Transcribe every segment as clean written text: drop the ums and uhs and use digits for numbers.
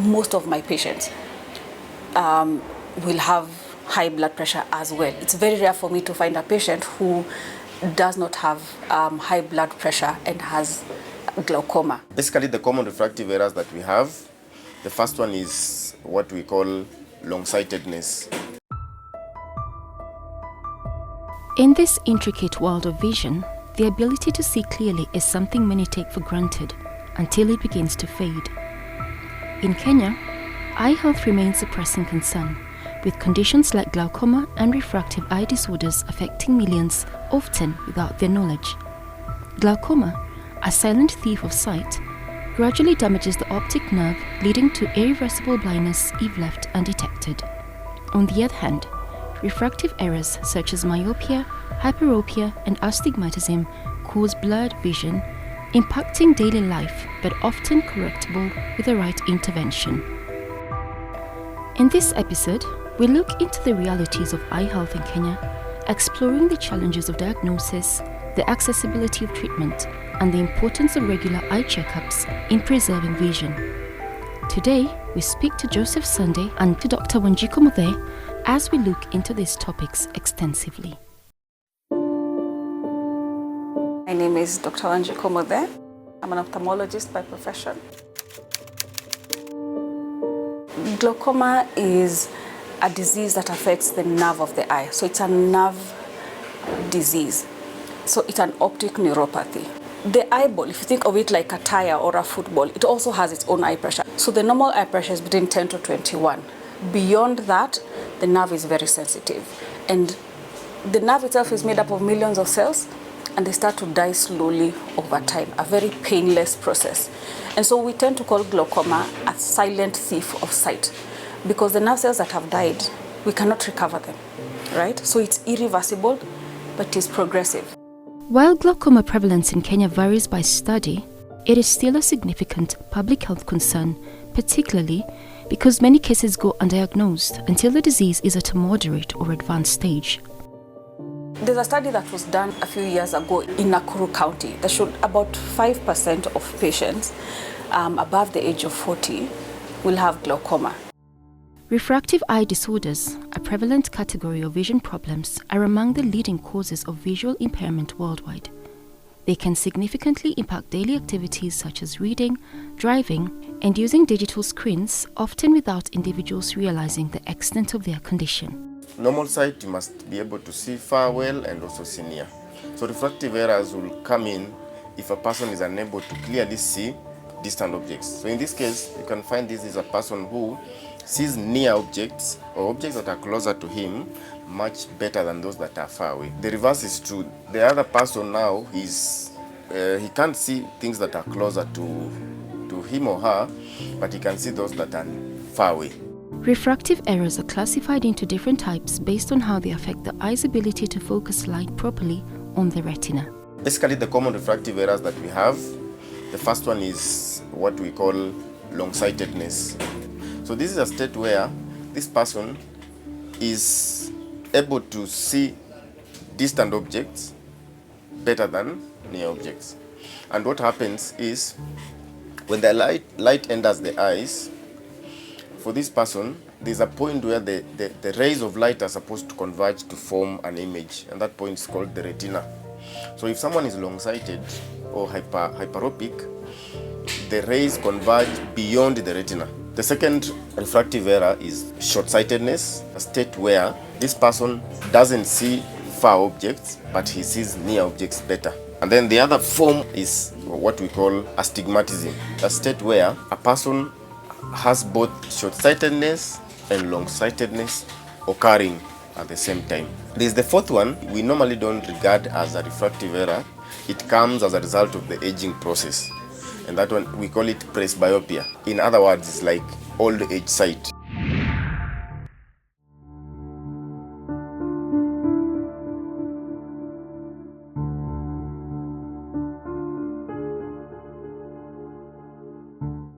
most of my patients will have high blood pressure as well. It's very rare for me to find a patient who does not have high blood pressure and has glaucoma. Basically, the common refractive errors that we have, the first one is what we call long-sightedness. In this intricate world of vision, the ability to see clearly is something many take for granted until it begins to fade. In Kenya, eye health remains a pressing concern, with conditions like glaucoma and refractive eye disorders affecting millions, often without their knowledge. Glaucoma, a silent thief of sight, gradually damages the optic nerve, leading to irreversible blindness if left undetected. On the other hand, refractive errors such as myopia, hyperopia, and astigmatism cause blurred vision, impacting daily life but often correctable with the right intervention. In this episode, we look into the realities of eye health in Kenya, exploring the challenges of diagnosis, the accessibility of treatment, and the importance of regular eye checkups in preserving vision. Today, we speak to Joseph Sunday and to Dr. Wanjiko Muthe as we look into these topics extensively. My name is Dr. Wanjiko Muthe. I'm an ophthalmologist by profession. Glaucoma is a disease that affects the nerve of the eye. So it's a nerve disease. So it's an optic neuropathy. The eyeball, if you think of it like a tire or a football, it also has its own eye pressure. So the normal eye pressure is between 10 to 21. Beyond that, the nerve is very sensitive. And the nerve itself is made up of millions of cells, and they start to die slowly over time, a very painless process. And so we tend to call glaucoma a silent thief of sight, because the nerve cells that have died, we cannot recover them, right? So it's irreversible, but it's progressive. While glaucoma prevalence in Kenya varies by study, it is still a significant public health concern, particularly because many cases go undiagnosed until the disease is at a moderate or advanced stage. There's a study that was done a few years ago in Nakuru County that showed about 5% of patients above the age of 40 will have glaucoma. Refractive eye disorders, a prevalent category of vision problems, are among the leading causes of visual impairment worldwide. They can significantly impact daily activities such as reading, driving, and using digital screens, often without individuals realizing the extent of their condition. Normal sight, you must be able to see far well and also see near. So refractive errors will come in if a person is unable to clearly see distant objects. So in this case, you can find this is a person who sees near objects or objects that are closer to him much better than those that are far away. The reverse is true. The other person now, he can't see things that are closer to him or her, but he can see those that are far away. Refractive errors are classified into different types based on how they affect the eye's ability to focus light properly on the retina. Basically, the common refractive errors that we have, the first one is what we call long-sightedness. So this is a state where this person is able to see distant objects better than near objects. And what happens is when the light enters the eyes, for this person, there's a point where the rays of light are supposed to converge to form an image, and that point is called the retina. So if someone is long-sighted or hyperopic, the rays converge beyond the retina. The second refractive error is short-sightedness, a state where this person doesn't see far objects, but he sees near objects better. And then the other form is what we call astigmatism, a state where a person has both short-sightedness and long-sightedness occurring at the same time. There's the fourth one we normally don't regard as a refractive error. It comes as a result of the aging process. And that one, we call it presbyopia. In other words, it's like old age sight.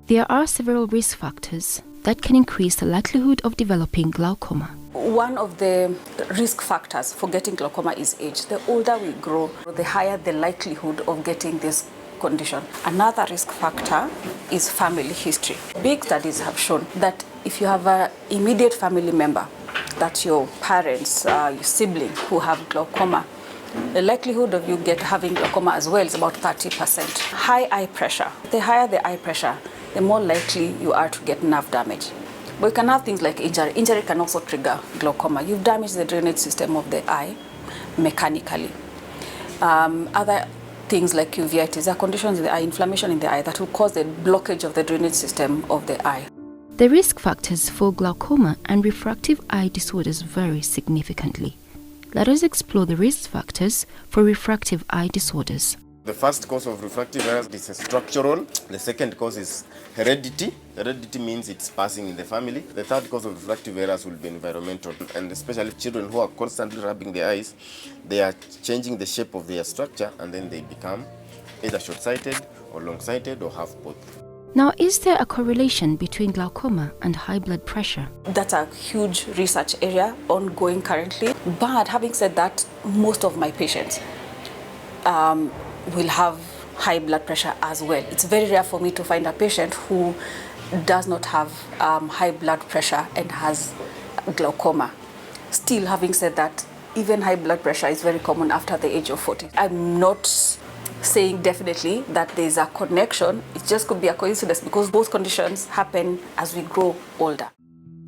There are several risk factors that can increase the likelihood of developing glaucoma. One of the risk factors for getting glaucoma is age. The older we grow, the higher the likelihood of getting this condition. Another risk factor is family history. Big studies have shown that if you have an immediate family member, that's your parents, your sibling who have glaucoma, the likelihood of you having glaucoma as well is about 30%. High eye pressure. The higher the eye pressure, the more likely you are to get nerve damage. But you can have things like injury. Injury can also trigger glaucoma. You've damaged the drainage system of the eye mechanically. Other things like uveitis are conditions in the eye, inflammation in the eye that will cause the blockage of the drainage system of the eye. The risk factors for glaucoma and refractive eye disorders vary significantly. Let us explore the risk factors for refractive eye disorders. The first cause of refractive errors is structural. The second cause is heredity. Heredity means it's passing in the family. The third cause of refractive errors will be environmental. And especially children who are constantly rubbing their eyes, they are changing the shape of their structure and then they become either short-sighted or long-sighted or have both. Now, is there a correlation between glaucoma and high blood pressure? That's a huge research area ongoing currently. But having said that, most of my patients will have high blood pressure as well. It's very rare for me to find a patient who does not have high blood pressure and has glaucoma. Still, having said that, even high blood pressure is very common after the age of 40. I'm not saying definitely that there's a connection. It just could be a coincidence because both conditions happen as we grow older.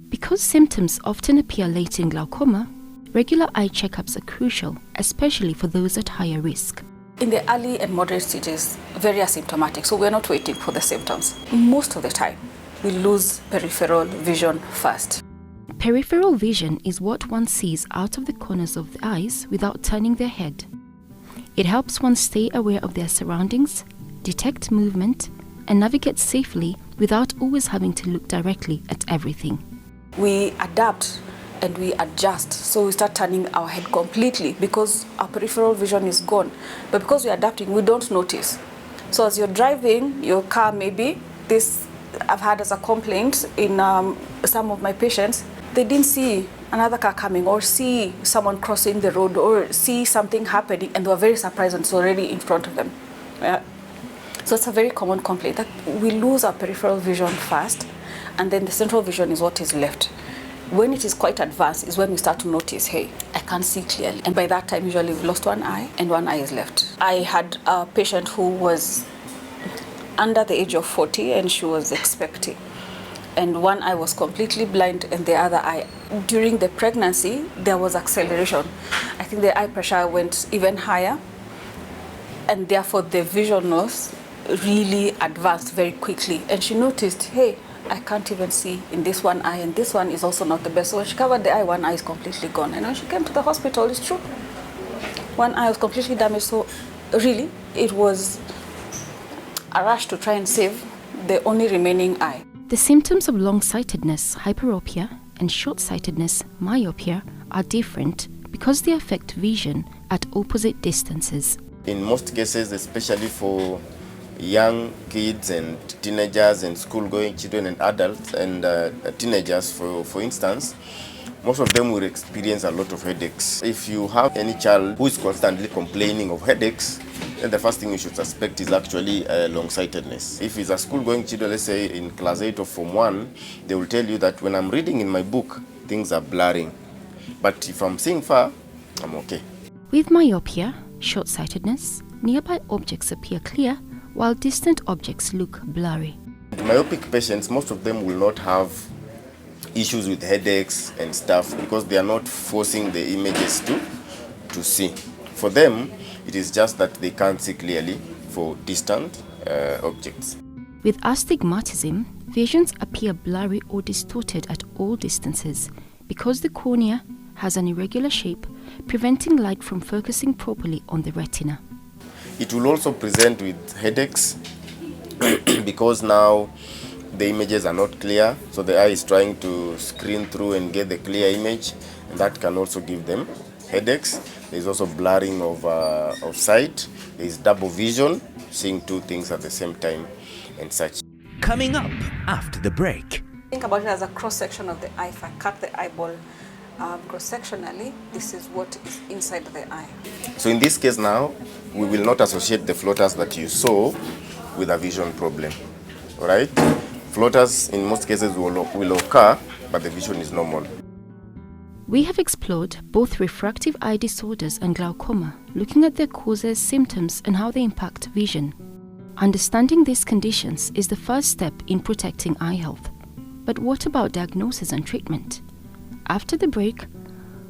Because symptoms often appear late in glaucoma, regular eye checkups are crucial, especially for those at higher risk. In the early and moderate stages, very asymptomatic, so we're not waiting for the symptoms. Most of the time, we lose peripheral vision first. Peripheral vision is what one sees out of the corners of the eyes without turning their head. It helps one stay aware of their surroundings, detect movement, and navigate safely without always having to look directly at everything. We adapt and we adjust, so we start turning our head completely because our peripheral vision is gone. But because we're adapting, we don't notice. So as you're driving your car, maybe, this I've had as a complaint in some of my patients, they didn't see another car coming or see someone crossing the road or see something happening and they were very surprised and it's already in front of them. Yeah. So it's a very common complaint that we lose our peripheral vision first and then the central vision is what is left. When it is quite advanced is when we start to notice, hey, I can't see clearly. And by that time, usually we've lost one eye and one eye is left. I had a patient who was under the age of 40 and she was expecting. And one eye was completely blind and the other eye. During the pregnancy, there was acceleration. I think the eye pressure went even higher and therefore the vision loss really advanced very quickly. And she noticed, hey, I can't even see in this one eye and this one is also not the best. So when she covered the eye, one eye is completely gone. And when she came to the hospital, it's true. One eye was completely damaged. So really, it was a rush to try and save the only remaining eye. The symptoms of long-sightedness, hyperopia, and short-sightedness, myopia, are different because they affect vision at opposite distances. In most cases, especially for young kids and teenagers and school-going children and adults and teenagers, for instance, most of them will experience a lot of headaches. If you have any child who is constantly complaining of headaches, then the first thing you should suspect is actually long-sightedness. If it's a school-going children, let's say in class 8 or Form 1, they will tell you that when I'm reading in my book, things are blurring. But if I'm seeing far, I'm okay. With myopia, short-sightedness, nearby objects appear clear, while distant objects look blurry. Myopic patients, most of them will not have issues with headaches and stuff because they are not forcing the images to see. For them, it is just that they can't see clearly for distant objects. With astigmatism, visions appear blurry or distorted at all distances because the cornea has an irregular shape, preventing light from focusing properly on the retina. It will also present with headaches because now the images are not clear, so the eye is trying to screen through and get the clear image, and that can also give them headaches. There's also blurring of sight. There's double vision, seeing two things at the same time and such. Coming up after the break. Think about it as a cross-section of the eye. If I cut the eyeball cross-sectionally, this is what is inside the eye. So in this case now, we will not associate the floaters that you saw with a vision problem. All right? Floaters in most cases will occur, but the vision is normal. We have explored both refractive eye disorders and glaucoma, looking at their causes, symptoms, and how they impact vision. Understanding these conditions is the first step in protecting eye health. But what about diagnosis and treatment? After the break,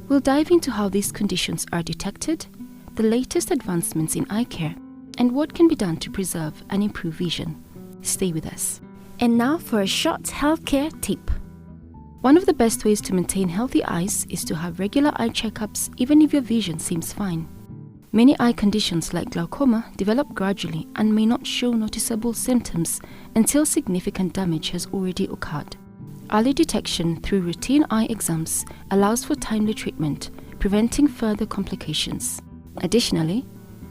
we'll dive into how these conditions are detected, the latest advancements in eye care, and what can be done to preserve and improve vision. Stay with us. And now for a short healthcare tip. One of the best ways to maintain healthy eyes is to have regular eye checkups even if your vision seems fine. Many eye conditions like glaucoma develop gradually and may not show noticeable symptoms until significant damage has already occurred. Early detection through routine eye exams allows for timely treatment, preventing further complications. Additionally,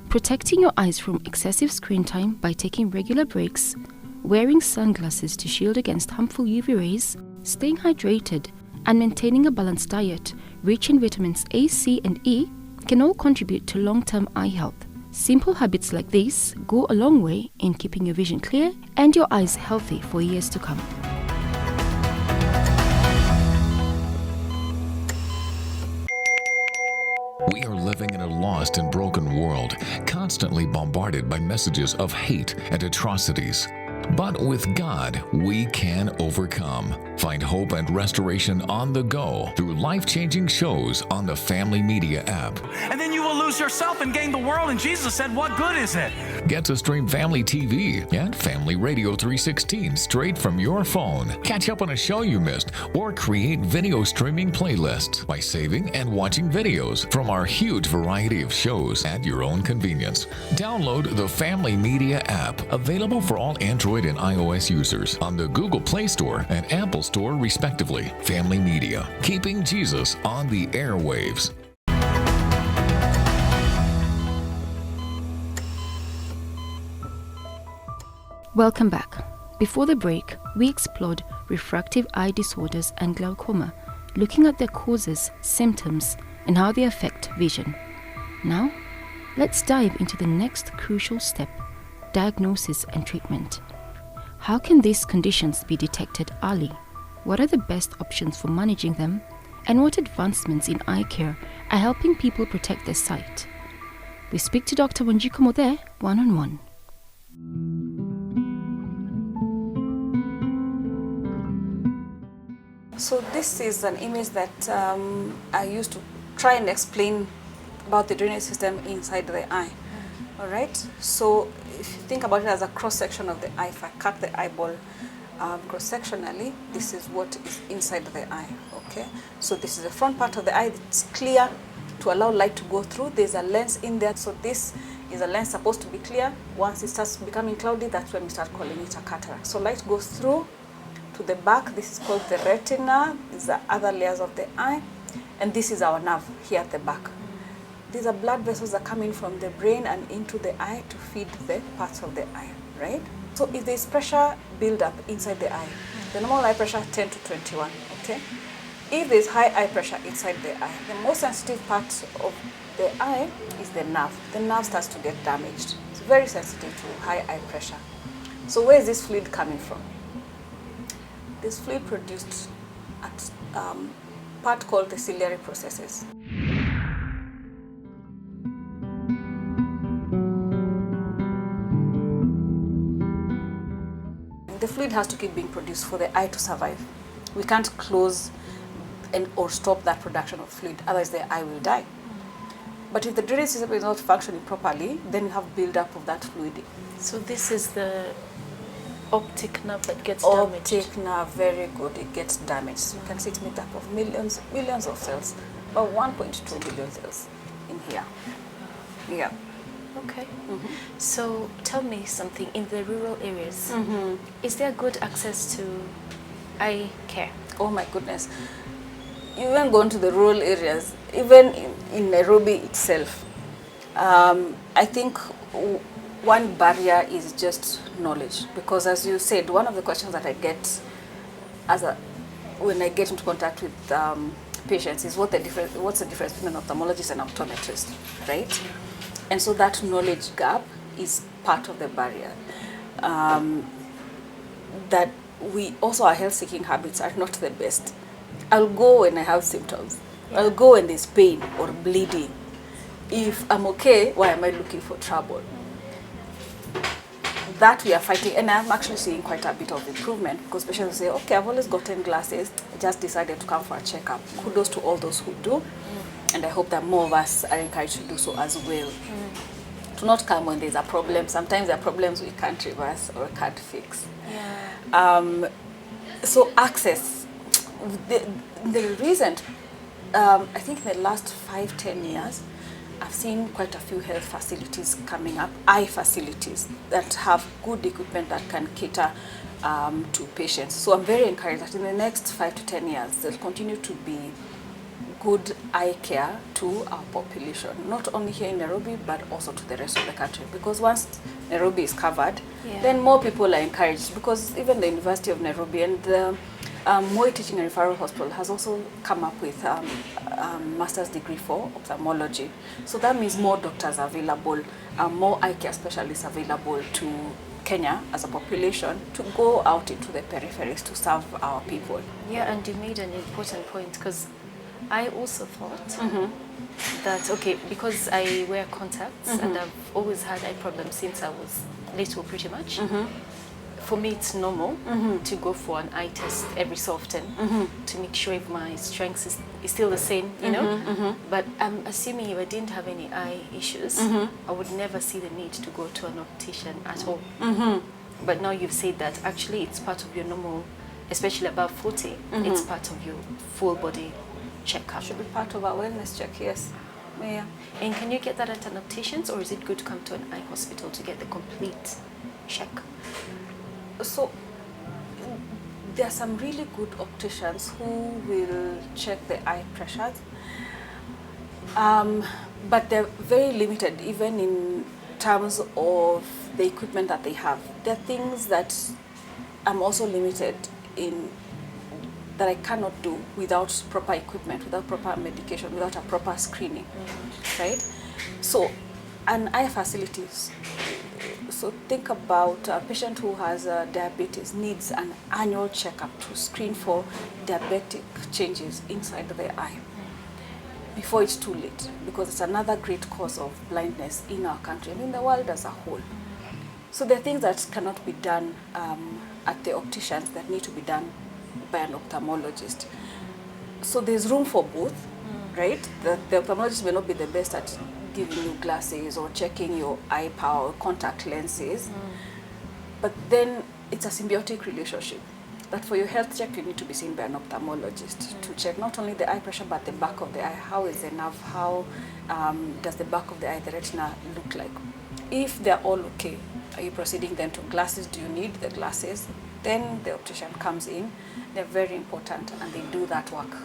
protecting your eyes from excessive screen time by taking regular breaks, wearing sunglasses to shield against harmful UV rays, staying hydrated, and maintaining a balanced diet rich in vitamins A, C, and E can all contribute to long-term eye health. Simple habits like these go a long way in keeping your vision clear and your eyes healthy for years to come. We are living in a lost and broken world, constantly bombarded by messages of hate and atrocities. But with God, we can overcome. Find hope and restoration on the go through life-changing shows on the Family Media app. And then you will lose yourself and gain the world. And Jesus said, what good is it? Get to stream Family TV and Family Radio 316 straight from your phone. Catch up on a show you missed or create video streaming playlists by saving and watching videos from our huge variety of shows at your own convenience. Download the Family Media app, available for all Android and iOS users on the Google Play Store and Apple Store respectively. Family Media, keeping Jesus on the airwaves. Welcome back. Before the break, we explored refractive eye disorders and glaucoma, looking at their causes, symptoms, and how they affect vision. Now, let's dive into the next crucial step, diagnosis and treatment. How can these conditions be detected early? What are the best options for managing them? And what advancements in eye care are helping people protect their sight? We speak to Dr. Wanjiko Mode one-on-one. So this is an image that I used to try and explain about the drainage system inside the eye. All right. So if you think about it as a cross-section of the eye, if I cut the eyeball cross-sectionally, this is what is inside the eye. Okay. So this is the front part of the eye. It's clear to allow light to go through. There's a lens in there. So this is a lens supposed to be clear. Once it starts becoming cloudy, that's when we start calling it a cataract. So light goes through to the back. This is called the retina. These are other layers of the eye. And this is our nerve here at the back. These are blood vessels that come in from the brain and into the eye to feed the parts of the eye, right? So if there's pressure build up inside the eye, the normal eye pressure 10 to 21, okay? If there's high eye pressure inside the eye, the most sensitive part of the eye is the nerve. The nerve starts to get damaged. It's very sensitive to high eye pressure. So where is this fluid coming from? This fluid produced at part called the ciliary processes. The fluid has to keep being produced for the eye to survive. We can't close or stop that production of fluid, otherwise the eye will die. But if the drainage system is not functioning properly, then you have build-up of that fluid. So this is the optic nerve that gets damaged. damaged. Optic nerve, very good, it gets damaged. You can see it's made up of millions of cells, about 1.2 billion cells in here. Yeah. Okay. So tell me something, in the rural areas, is there good access to eye care? Oh my goodness. Even going to the rural areas, even in Nairobi itself, I think one barrier is just knowledge. Because as you said, one of the questions that I get when I get into contact with patients is what's the difference between an ophthalmologist and an optometrist, right? And so that knowledge gap is part of the barrier. That we also, our health-seeking habits are not the best. I'll go when I have symptoms. I'll go when there's pain or bleeding. If I'm okay, why am I looking for trouble? That we are fighting, and I'm actually seeing quite a bit of improvement, because patients say, okay, I've always gotten glasses, I just decided to come for a checkup. Kudos to all those who do, and I hope that more of us are encouraged to do so as well. To not come when there's a problem. Sometimes there are problems we can't reverse or can't fix. Yeah. So access, the recent, I think in the last 5-10 years, I've seen quite a few health facilities coming up, eye facilities that have good equipment that can cater to patients. So I'm very encouraged that in the next 5 to 10 years, there'll continue to be good eye care to our population, not only here in Nairobi, but also to the rest of the country. Because once Nairobi is covered, then more people are encouraged. Because even the University of Nairobi and the Moi Teaching and Referral Hospital has also come up with master's degree for ophthalmology. So that means more doctors are available, more eye care specialists available to Kenya as a population to go out into the peripheries to serve our people. Yeah, and you made an important point, because I also thought that, okay, because I wear contacts and I've always had eye problems since I was little pretty much, for me it's normal to go for an eye test every so often to make sure if my strength is still the same, you know. But I'm assuming if I didn't have any eye issues, I would never see the need to go to an optician at all. But now you've said that actually it's part of your normal, especially above 40, it's part of your full body checkup. Should be part of our wellness check, yes. Yeah. And can you get that at an optician's, or is it good to come to an eye hospital to get the complete check? So there are some really good opticians who will check the eye pressures, but they're very limited even in terms of the equipment that they have. There are things that I'm also limited in, that I cannot do without proper equipment, without proper medication, without a proper screening, right? So, an eye facilities. So think about a patient who has diabetes needs an annual checkup to screen for diabetic changes inside the eye before it's too late, because it's another great cause of blindness in our country and in the world as a whole. So there are things that cannot be done at the opticians that need to be done by an ophthalmologist. So there's room for both, right? The ophthalmologist may not be the best at giving you glasses or checking your eye power, contact lenses, but then it's a symbiotic relationship. That for your health check, you need to be seen by an ophthalmologist to check not only the eye pressure, but the back of the eye. How is the nerve? How does the back of the eye, the retina, look like? If they're all okay, are you proceeding then to glasses? Do you need the glasses? Then the optician comes in. They're very important, and they do that work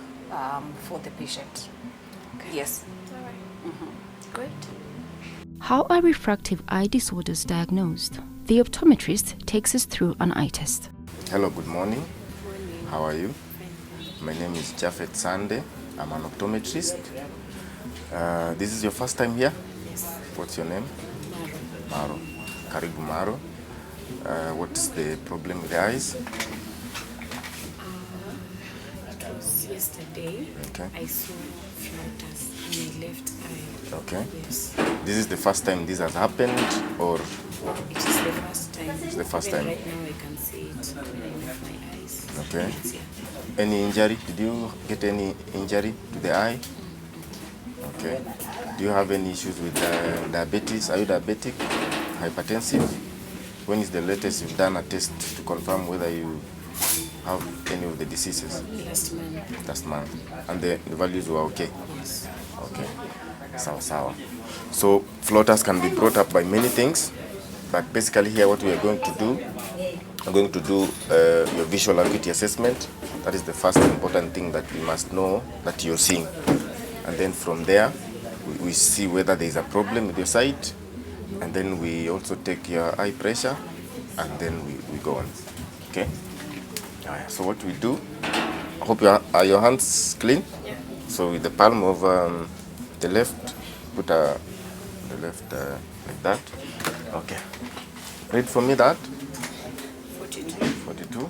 for the patient. Okay. Yes. All right. Great. How are refractive eye disorders diagnosed? The optometrist takes us through an eye test. Hello, good morning. How are you? My name is Jafet Sande. I'm an optometrist. This is your first time here? Yes. What's your name? Maro. Karibu Maro. What's the problem with the eyes? It was yesterday. Okay. I saw floaters in my left eye. Okay. Yes. This is the first time this has happened, or It is the first time. it's the first Even time? right now I can see it with my eyes. Okay. Yes, yeah. Any injury? Did you get any injury to the eye? Okay. Do you have any issues with diabetes? Are you diabetic? Hypertensive? When is the latest you've done a test to confirm whether you have any of the diseases? Last month. Last month. And the values were okay? Yes. Okay. Sawa. So floaters can be brought up by many things, but basically here what we are going to do, I'm going to do your visual acuity assessment. That is the first important thing that we must know that you're seeing. And then from there, we see whether there is a problem with your sight, and then we also take your eye pressure, and then we go on. Okay? So what we do, I hope are your hands clean? Yeah. So with the palm of the left, put the left like that. Okay. Read for me that. 42, 42.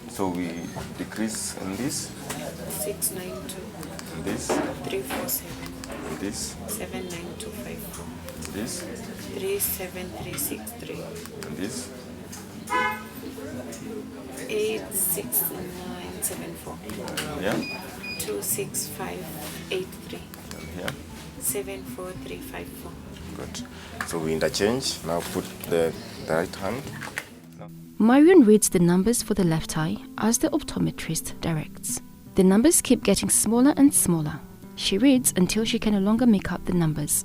So we decrease in this, 692, in this, 347, in this, 79254, this, 37363, and this. 86974, Yeah. 26583, And here. 74354. Good. So we interchange. Now put the right hand. Marion reads the numbers for the left eye as the optometrist directs. The numbers keep getting smaller and smaller. She reads until she can no longer make out the numbers.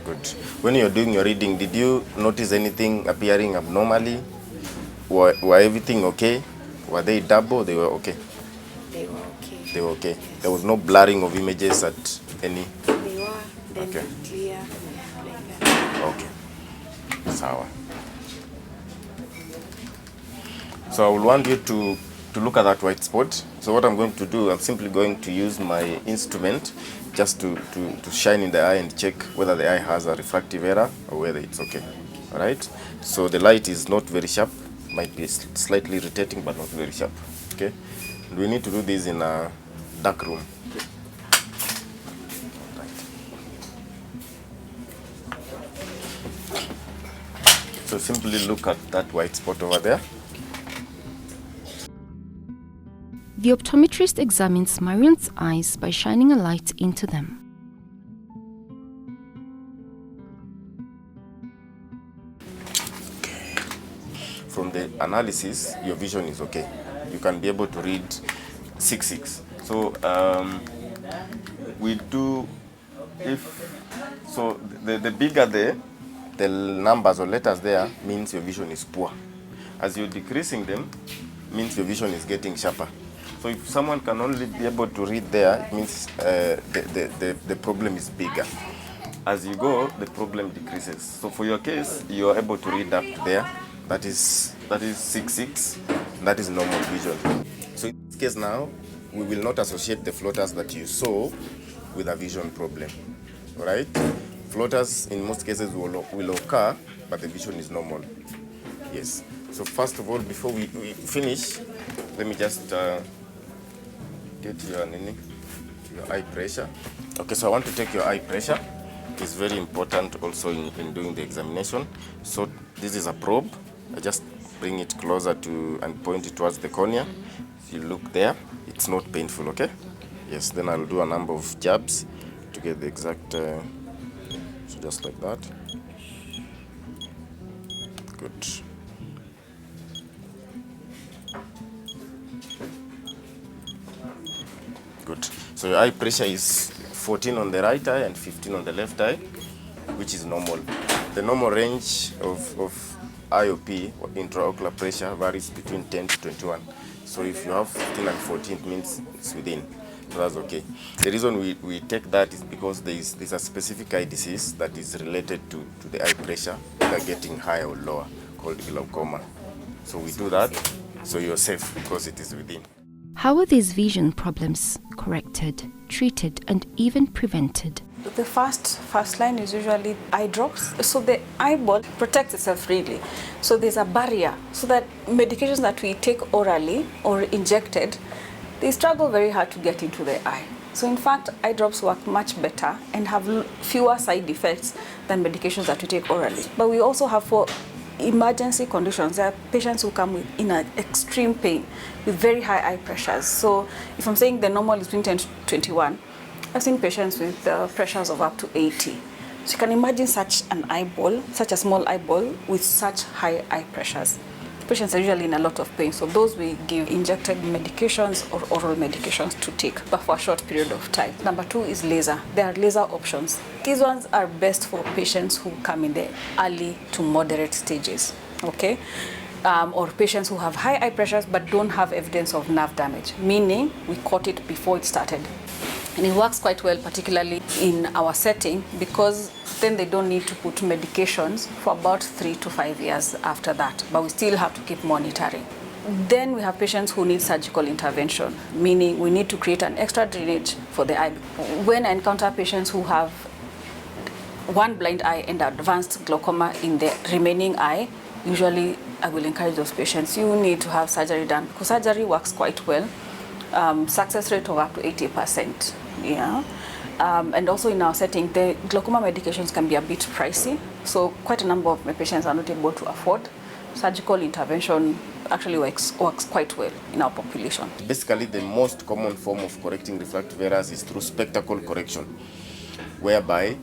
Good. When you're doing your reading, did you notice anything appearing abnormally? Were everything okay? Were they double? They were okay. They were okay. They were okay. Yes. There was no blurring of images at any. They were then Okay. clear like that. Okay. Sawa. So I will want you to look at that white spot. So what I'm going to do, I'm simply going to use my instrument just to shine in the eye and check whether the eye has a refractive error or whether it's okay. All right? So the light is not very sharp, might be slightly irritating but not very sharp. Okay? And we need to do this in a dark room. So simply look at that white spot over there. The optometrist examines Marion's eyes by shining a light into them. From the analysis, your vision is okay. You can be able to read 6/6. So we do, the bigger the numbers or letters there means your vision is poor. As you're decreasing them, means your vision is getting sharper. So if someone can only be able to read there, it means the problem is bigger. As you go, the problem decreases. So for your case, you are able to read up to there. That is 6/6. That is normal vision. So in this case now, we will not associate the floaters that you saw with a vision problem. All right? Floaters in most cases will occur, but the vision is normal. Yes. So first of all, before we finish, let me just get your eye pressure. Okay, so I want to take your eye pressure. It's very important also in doing the examination. So this is a probe. I just bring it closer to and point it towards the cornea. You look there. It's not painful, okay? Yes, then I'll do a number of jabs to get the exact, so just like that. Good. Good. So your eye pressure is 14 on the right eye and 15 on the left eye, which is normal. The normal range of IOP, or intraocular pressure, varies between 10 to 21. So if you have 15 and 14, it means it's within. So that's okay. The reason we take that is because there's a specific eye disease that is related to the eye pressure, either getting higher or lower, called glaucoma. So we do that, so you're safe because it is within. How are these vision problems corrected, treated, and even prevented? The first line is usually eye drops. So the eyeball protects itself really. So there's a barrier so that medications that we take orally or injected, they struggle very hard to get into the eye. So in fact, eye drops work much better and have fewer side effects than medications that we take orally. But we also have for emergency conditions, there are patients who come in an extreme pain with very high eye pressures. So if I'm saying the normal is between 10 to 21, I've seen patients with pressures of up to 80. So you can imagine such an eyeball, such a small eyeball with such high eye pressures. Patients are usually in a lot of pain, so those we give injected medications or oral medications to take, but for a short period of time. Number 2 is laser. There are laser options. These ones are best for patients who come in the early to moderate stages, okay? Or patients who have high eye pressures but don't have evidence of nerve damage, meaning we caught it before it started. And it works quite well, particularly in our setting, because then they don't need to put medications for about 3 to 5 years after that. But we still have to keep monitoring. Then we have patients who need surgical intervention, meaning we need to create an extra drainage for the eye. When I encounter patients who have one blind eye and advanced glaucoma in the remaining eye, usually I will encourage those patients, you need to have surgery done, because surgery works quite well. Success rate of up to 80%. Yeah. And also in our setting, the glaucoma medications can be a bit pricey, so quite a number of my patients are not able to afford. Surgical intervention actually works quite well in our population. Basically, the most common form of correcting refractive errors is through spectacle correction, whereby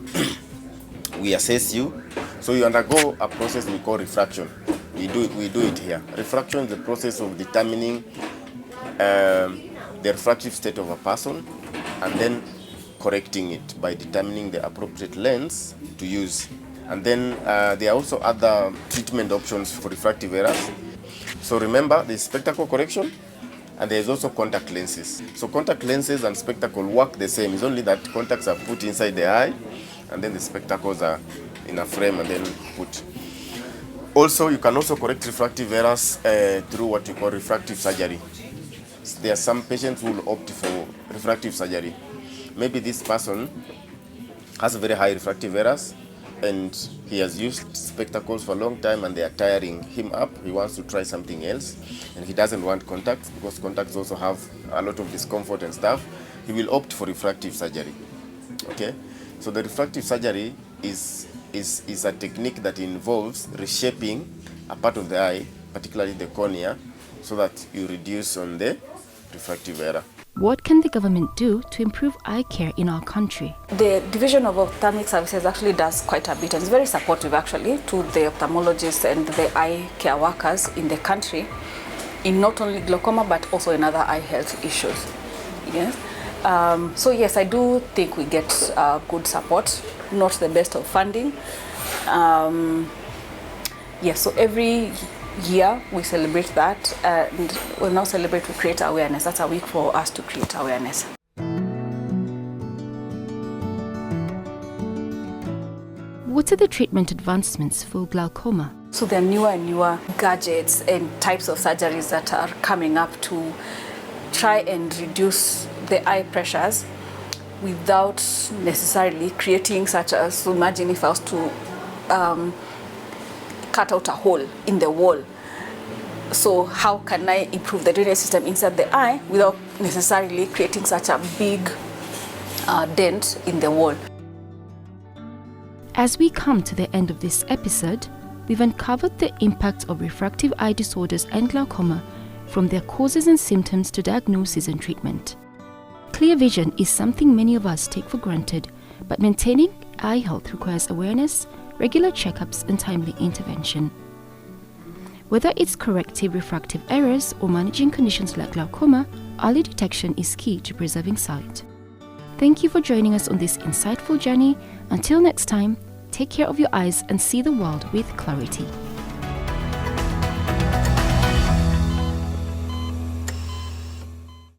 we assess you. So you undergo a process we call refraction. We do it here. Refraction is the process of determining the refractive state of a person and then correcting it by determining the appropriate lens to use. And then there are also other treatment options for refractive errors. So remember, there's spectacle correction and there's also contact lenses. So contact lenses and spectacle work the same. It's only that contacts are put inside the eye and then the spectacles are in a frame and then put. Also, you can also correct refractive errors through what you call refractive surgery. There are some patients who will opt for refractive surgery. Maybe this person has very high refractive errors and he has used spectacles for a long time and they are tiring him up. He wants to try something else and he doesn't want contacts because contacts also have a lot of discomfort and stuff. He will opt for refractive surgery. Okay? So the refractive surgery is a technique that involves reshaping a part of the eye, particularly the cornea, so that you reduce on the refractive error. What can the government do to improve eye care in our country? The Division of Ophthalmic Services actually does quite a bit and is very supportive actually to the ophthalmologists and the eye care workers in the country in not only glaucoma but also in other eye health issues. Yes. So yes, I do think we get good support, not the best of funding. Yes, so every year we celebrate that and we'll now celebrate to create awareness. That's a week for us to create awareness. What are the treatment advancements for glaucoma? So there are newer and newer gadgets and types of surgeries that are coming up to try and reduce the eye pressures without necessarily creating such as, so imagine if I was to cut out a hole in the wall. So how can I improve the drainage system inside the eye without necessarily creating such a big dent in the wall? As we come to the end of this episode, we've uncovered the impact of refractive eye disorders and glaucoma, from their causes and symptoms to diagnosis and treatment. Clear vision is something many of us take for granted, but maintaining eye health requires awareness, regular checkups, and timely intervention. Whether it's corrective refractive errors or managing conditions like glaucoma, early detection is key to preserving sight. Thank you for joining us on this insightful journey. Until next time, take care of your eyes and see the world with clarity.